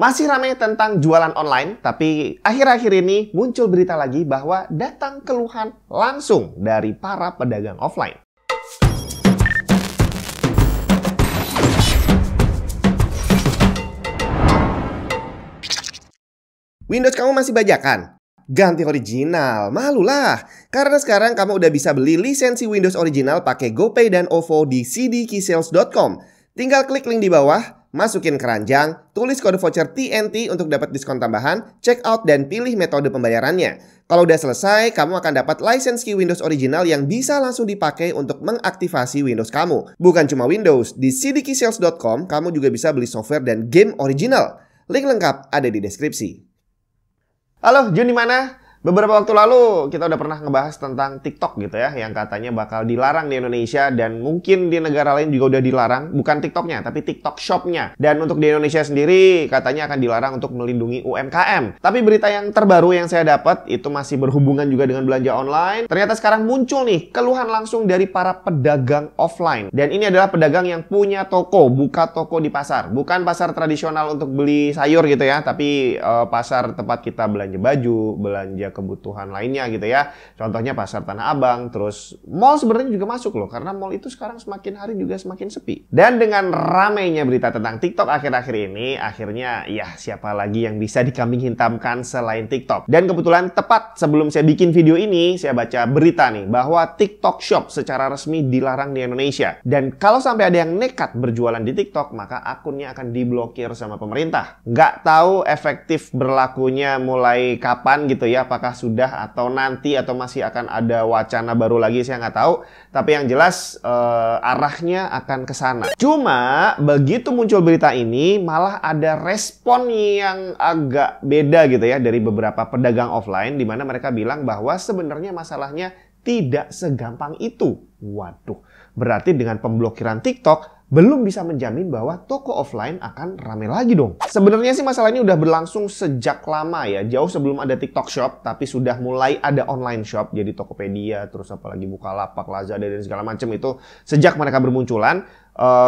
Masih ramai tentang jualan online, tapi akhir-akhir ini muncul berita lagi bahwa datang keluhan langsung dari para pedagang offline. Windows kamu masih bajakan? Ganti original, malulah. Karena sekarang kamu udah bisa beli lisensi Windows original pakai GoPay dan OVO di cdkeysales.com. Tinggal klik link di bawah, masukin keranjang, tulis kode voucher TNT untuk dapat diskon tambahan, check out dan pilih metode pembayarannya. Kalau udah selesai, kamu akan dapat lisensi Windows original yang bisa langsung dipakai untuk mengaktifasi Windows kamu. Bukan cuma Windows, di cdkeysales.com kamu juga bisa beli software dan game original. Link lengkap ada di deskripsi. Halo, Jun di mana? Beberapa waktu lalu kita udah pernah ngebahas tentang TikTok gitu ya, yang katanya bakal dilarang di Indonesia dan mungkin di negara lain juga udah dilarang, bukan TikToknya tapi TikTok Shop-nya. Dan untuk di Indonesia sendiri katanya akan dilarang untuk melindungi UMKM. Tapi berita yang terbaru yang saya dapat itu masih berhubungan juga dengan belanja online. Ternyata sekarang muncul nih keluhan langsung dari para pedagang offline. Dan ini adalah pedagang yang punya toko, buka toko di pasar. Bukan pasar tradisional untuk beli sayur gitu ya, tapi pasar tempat kita belanja baju, belanja kebutuhan lainnya gitu ya. Contohnya pasar Tanah Abang, terus mall sebenarnya juga masuk loh, karena mall itu sekarang semakin hari juga semakin sepi. Dan dengan ramainya berita tentang TikTok akhir-akhir ini, akhirnya ya siapa lagi yang bisa dikambing hitamkan selain TikTok. Dan kebetulan tepat sebelum saya bikin video ini, saya baca berita nih bahwa TikTok Shop secara resmi dilarang di Indonesia. Dan kalau sampai ada yang nekat berjualan di TikTok, maka akunnya akan diblokir sama pemerintah. Nggak tahu efektif berlakunya mulai kapan gitu ya, apakah sudah atau nanti atau masih akan ada wacana baru lagi, saya nggak tahu. Tapi yang jelas arahnya akan ke sana. Cuma begitu muncul berita ini malah ada respon yang agak beda gitu ya dari beberapa pedagang offline, di mana mereka bilang bahwa sebenarnya masalahnya tidak segampang itu. Waduh, berarti dengan pemblokiran TikTok belum bisa menjamin bahwa toko offline akan rame lagi dong. Sebenarnya sih masalah ini udah berlangsung sejak lama ya, jauh sebelum ada TikTok Shop, tapi sudah mulai ada online shop, jadi Tokopedia, terus apalagi Bukalapak, Lazada dan segala macam itu sejak mereka bermunculan.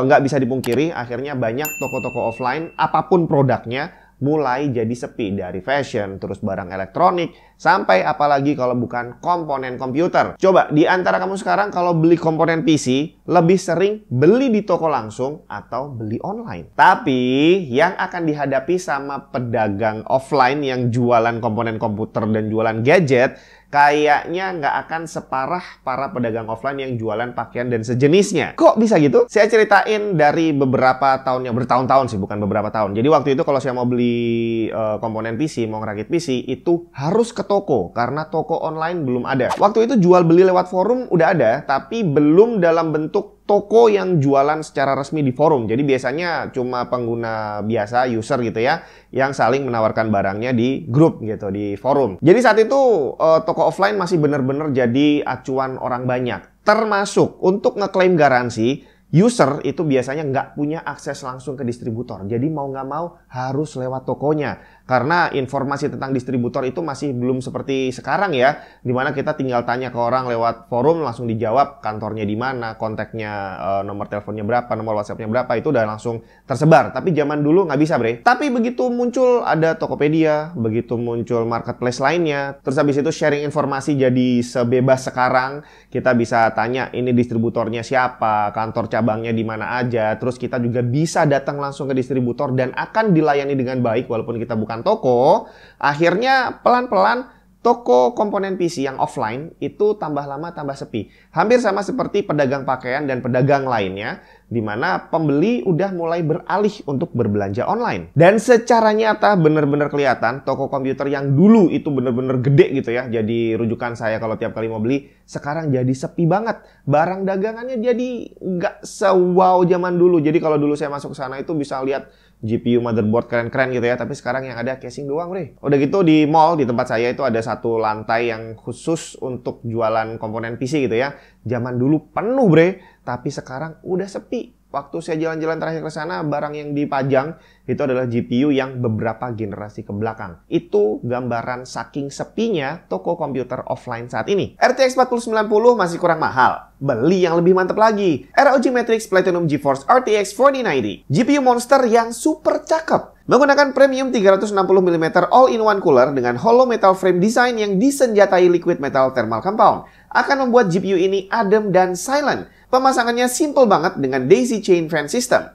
Nggak bisa dipungkiri, akhirnya banyak toko-toko offline, apapun produknya, mulai jadi sepi, dari fashion, terus barang elektronik, sampai apalagi kalau bukan komponen komputer. Coba, di antara kamu sekarang kalau beli komponen PC, lebih sering beli di toko langsung atau beli online. Tapi, yang akan dihadapi sama pedagang offline yang jualan komponen komputer dan jualan gadget, kayaknya nggak akan separah para pedagang offline yang jualan pakaian dan sejenisnya. Kok bisa gitu? Saya ceritain dari beberapa tahun, yang bertahun-tahun sih, bukan beberapa tahun. Jadi waktu itu kalau saya mau beli komponen PC, mau ngerakit PC, itu harus ke toko, karena toko online belum ada. Waktu itu jual beli lewat forum udah ada, tapi belum dalam bentuk toko yang jualan secara resmi di forum. Jadi biasanya cuma pengguna biasa, user gitu ya, yang saling menawarkan barangnya di grup gitu, di forum. Jadi saat itu toko offline masih benar-benar jadi acuan orang banyak. Termasuk untuk ngeklaim garansi, user itu biasanya nggak punya akses langsung ke distributor. Jadi mau nggak mau harus lewat tokonya. Karena informasi tentang distributor itu masih belum seperti sekarang ya, dimana kita tinggal tanya ke orang lewat forum, langsung dijawab kantornya di mana, kontaknya, nomor teleponnya berapa, nomor WhatsAppnya berapa, itu udah langsung tersebar. Tapi zaman dulu nggak bisa, bre. Tapi begitu muncul ada Tokopedia, begitu muncul marketplace lainnya, terus habis itu sharing informasi jadi sebebas sekarang. Kita bisa tanya ini distributornya siapa, kantor cabangnya di mana aja, terus kita juga bisa datang langsung ke distributor dan akan dilayani dengan baik walaupun kita bukan toko. Akhirnya pelan-pelan toko komponen PC yang offline itu tambah lama tambah sepi. Hampir sama seperti pedagang pakaian dan pedagang lainnya, di mana pembeli udah mulai beralih untuk berbelanja online. Dan secara nyata bener-bener kelihatan toko komputer yang dulu itu bener-bener gede gitu ya, jadi rujukan saya kalau tiap kali mau beli, sekarang jadi sepi banget. Barang dagangannya jadi nggak se-wow zaman dulu. Jadi kalau dulu saya masuk ke sana itu bisa lihat GPU, motherboard keren-keren gitu ya, tapi sekarang yang ada casing doang, bre. Udah gitu di mall di tempat saya itu ada satu lantai yang khusus untuk jualan komponen PC gitu ya. Zaman dulu penuh, bre, tapi sekarang udah sepi. waktu saya jalan-jalan terakhir ke sana, barang yang dipajang itu adalah GPU yang beberapa generasi ke belakang. Itu gambaran saking sepinya toko komputer offline saat ini. RTX 4090 masih kurang mahal. Beli yang lebih mantap lagi. ROG Matrix Platinum GeForce RTX 4090. GPU monster yang super cakep. Menggunakan premium 360mm all-in-one cooler dengan hollow metal frame design yang disenjatai liquid metal thermal compound akan membuat GPU ini adem dan silent. Pemasangannya simple banget dengan daisy chain fan system.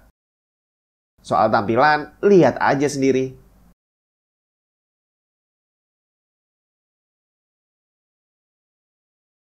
Soal tampilan, lihat aja sendiri.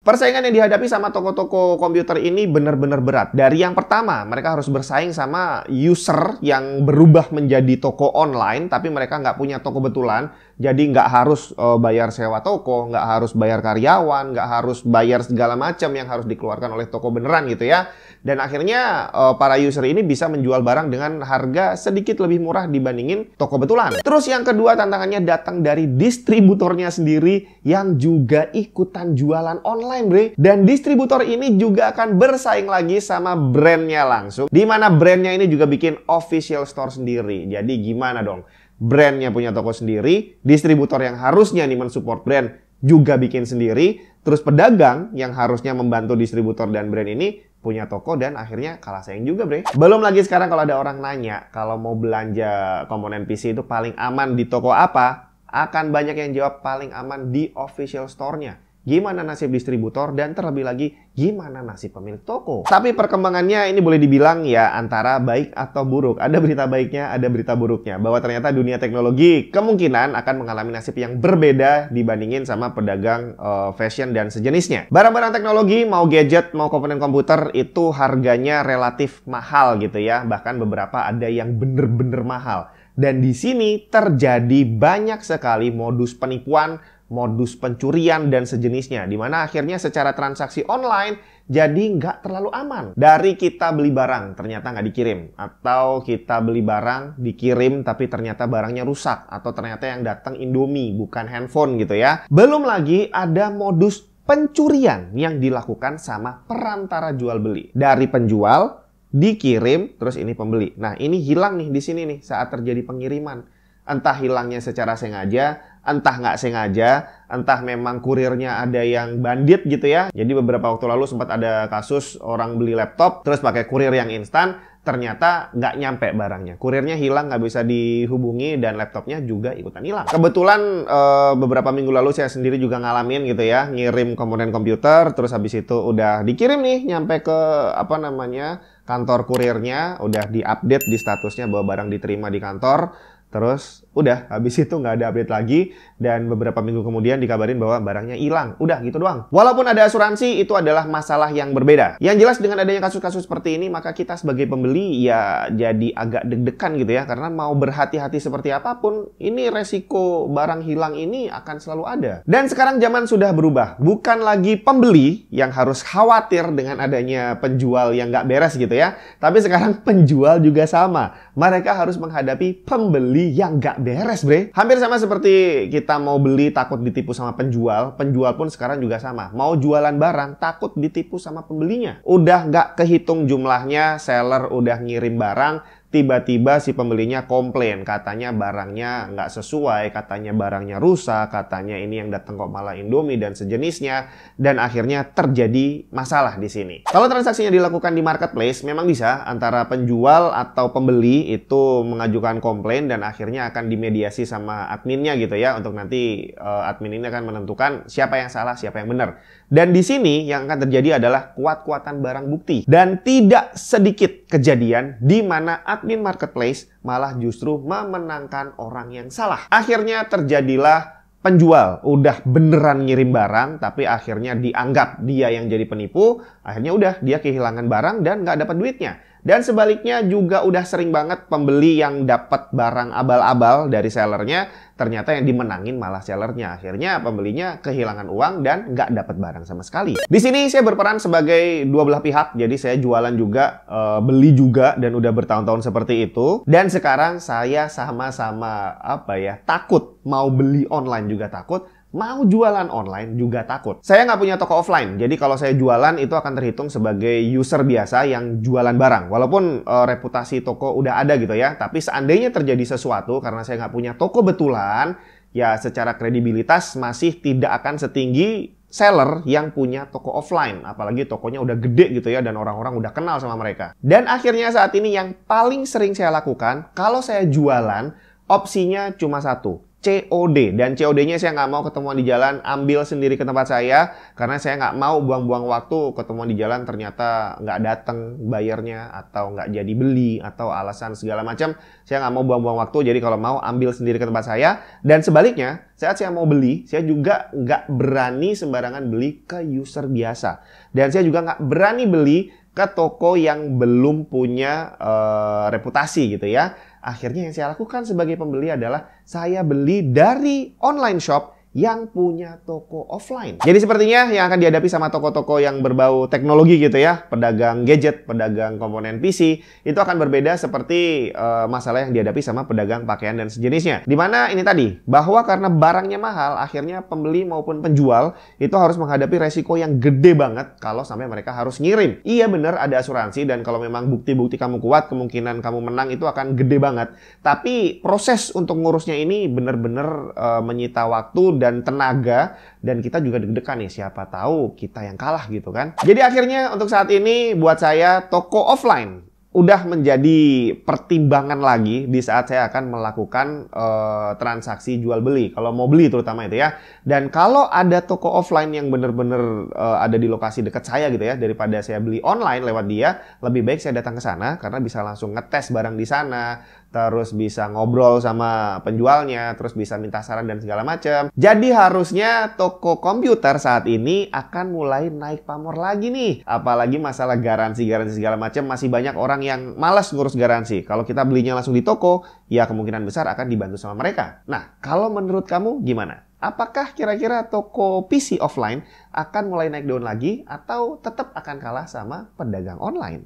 Persaingan yang dihadapi sama toko-toko komputer ini benar-benar berat. Dari yang pertama, mereka harus bersaing sama user yang berubah menjadi toko online, tapi mereka nggak punya toko betulan. Jadi nggak harus bayar sewa toko, nggak harus bayar karyawan, nggak harus bayar segala macam yang harus dikeluarkan oleh toko beneran gitu ya. Dan akhirnya para user ini bisa menjual barang dengan harga sedikit lebih murah dibandingin toko betulan. Terus yang kedua tantangannya datang dari distributornya sendiri yang juga ikutan jualan online, bre. Dan distributor ini juga akan bersaing lagi sama brandnya langsung, di mana brandnya ini juga bikin official store sendiri. Jadi gimana dong? Brandnya punya toko sendiri, distributor yang harusnya nih mensupport brand juga bikin sendiri, terus pedagang yang harusnya membantu distributor dan brand ini punya toko dan akhirnya kalah saing juga, bre. Belum lagi sekarang kalau ada orang nanya kalau mau belanja komponen PC itu paling aman di toko apa, akan banyak yang jawab paling aman di official store-nya. Gimana nasib distributor dan terlebih lagi gimana nasib pemilik toko. Tapi perkembangannya ini boleh dibilang ya antara baik atau buruk. Ada berita baiknya, ada berita buruknya. Bahwa ternyata dunia teknologi kemungkinan akan mengalami nasib yang berbeda dibandingin sama pedagang fashion dan sejenisnya. Barang-barang teknologi, mau gadget, mau komponen komputer itu harganya relatif mahal gitu ya. Bahkan beberapa ada yang bener-bener mahal. Dan di sini terjadi banyak sekali modus penipuan, modus pencurian dan sejenisnya, dimana akhirnya secara transaksi online jadi nggak terlalu aman. Dari kita beli barang ternyata nggak dikirim, atau kita beli barang dikirim tapi ternyata barangnya rusak, atau ternyata yang datang Indomie bukan handphone gitu ya. Belum lagi ada modus pencurian yang dilakukan sama perantara jual beli. Dari penjual dikirim terus ini pembeli. Nah ini hilang nih di sini nih saat terjadi pengiriman. Entah hilangnya secara sengaja, entah nggak sengaja, entah memang kurirnya ada yang bandit gitu ya. Jadi beberapa waktu lalu sempat ada kasus orang beli laptop terus pakai kurir yang instan, ternyata nggak nyampe barangnya. Kurirnya hilang, nggak bisa dihubungi, dan laptopnya juga ikutan hilang. Kebetulan beberapa minggu lalu saya sendiri juga ngalamin gitu ya, ngirim komponen komputer, terus habis itu udah dikirim nih, nyampe ke kantor kurirnya, udah diupdate di statusnya bahwa barang diterima di kantor. Terus udah, habis itu nggak ada update lagi, dan beberapa minggu kemudian dikabarin bahwa barangnya hilang. Udah gitu doang. Walaupun ada asuransi, itu adalah masalah yang berbeda. Yang jelas dengan adanya kasus-kasus seperti ini, maka kita sebagai pembeli ya jadi agak deg-degan gitu ya. Karena mau berhati-hati seperti apapun, ini resiko barang hilang ini akan selalu ada. Dan sekarang zaman sudah berubah. Bukan lagi pembeli yang harus khawatir dengan adanya penjual yang nggak beres gitu ya. Tapi sekarang penjual juga sama. Mereka harus menghadapi pembeli yang nggak beres, bre. Hampir sama seperti kita mau beli takut ditipu sama penjual. Penjual pun sekarang juga sama. Mau jualan barang takut ditipu sama pembelinya. Udah nggak kehitung jumlahnya, seller udah ngirim barang, tiba-tiba si pembelinya komplain, katanya barangnya nggak sesuai, katanya barangnya rusak, katanya ini yang datang kok malah Indomie dan sejenisnya, dan akhirnya terjadi masalah di sini. Kalau transaksinya dilakukan di marketplace, memang bisa antara penjual atau pembeli itu mengajukan komplain dan akhirnya akan dimediasi sama adminnya gitu ya, untuk nanti admin ini akan menentukan siapa yang salah, siapa yang benar. Dan di sini yang akan terjadi adalah kuat-kuatan barang bukti, dan tidak sedikit kejadian di mana admin marketplace malah justru memenangkan orang yang salah. Akhirnya terjadilah penjual udah beneran ngirim barang, tapi akhirnya dianggap dia yang jadi penipu. Akhirnya udah dia kehilangan barang dan nggak dapat duitnya. Dan sebaliknya juga udah sering banget pembeli yang dapat barang abal-abal dari sellernya, ternyata yang dimenangin malah sellernya. Akhirnya pembelinya kehilangan uang dan nggak dapat barang sama sekali. Di sini saya berperan sebagai dua belah pihak, jadi saya jualan juga, beli juga, dan udah bertahun-tahun seperti itu. Dan sekarang saya sama-sama takut, mau beli online juga takut, mau jualan online juga takut. Saya nggak punya toko offline, jadi kalau saya jualan itu akan terhitung sebagai user biasa yang jualan barang. Walaupun reputasi toko udah ada gitu ya, tapi seandainya terjadi sesuatu karena saya nggak punya toko betulan, ya secara kredibilitas masih tidak akan setinggi seller yang punya toko offline. Apalagi tokonya udah gede gitu ya dan orang-orang udah kenal sama mereka. Dan akhirnya saat ini yang paling sering saya lakukan, kalau saya jualan, opsinya cuma satu, COD. Dan COD-nya saya nggak mau ketemuan di jalan, ambil sendiri ke tempat saya. Karena saya nggak mau buang-buang waktu ketemuan di jalan ternyata nggak datang bayarnya, atau nggak jadi beli, atau alasan segala macam. Saya nggak mau buang-buang waktu, jadi kalau mau ambil sendiri ke tempat saya. Dan sebaliknya, saat saya mau beli, saya juga nggak berani sembarangan beli ke user biasa. Dan saya juga nggak berani beli ke toko yang belum punya reputasi gitu ya. Akhirnya yang saya lakukan sebagai pembeli adalah saya beli dari online shop yang punya toko offline. Jadi sepertinya yang akan dihadapi sama toko-toko yang berbau teknologi gitu ya, pedagang gadget, pedagang komponen PC, itu akan berbeda seperti masalah yang dihadapi sama pedagang pakaian dan sejenisnya. Dimana ini tadi, bahwa karena barangnya mahal, akhirnya pembeli maupun penjual itu harus menghadapi resiko yang gede banget kalau sampai mereka harus ngirim. Iya bener ada asuransi, dan kalau memang bukti-bukti kamu kuat, kemungkinan kamu menang itu akan gede banget. Tapi proses untuk ngurusnya ini bener-bener menyita waktu dan tenaga, dan kita juga deg-degan nih, siapa tahu kita yang kalah gitu kan. Jadi akhirnya untuk saat ini buat saya toko offline udah menjadi pertimbangan lagi di saat saya akan melakukan transaksi jual beli, kalau mau beli terutama itu ya. Dan kalau ada toko offline yang bener-bener ada di lokasi dekat saya gitu ya, daripada saya beli online lewat dia, lebih baik saya datang ke sana karena bisa langsung ngetes barang di sana, terus bisa ngobrol sama penjualnya, terus bisa minta saran dan segala macam. Jadi harusnya toko komputer saat ini akan mulai naik pamor lagi nih. Apalagi masalah garansi-garansi segala macam, masih banyak orang yang malas ngurus garansi. Kalau kita belinya langsung di toko, ya kemungkinan besar akan dibantu sama mereka. Nah, kalau menurut kamu gimana? Apakah kira-kira toko PC offline akan mulai naik daun lagi atau tetap akan kalah sama pedagang online?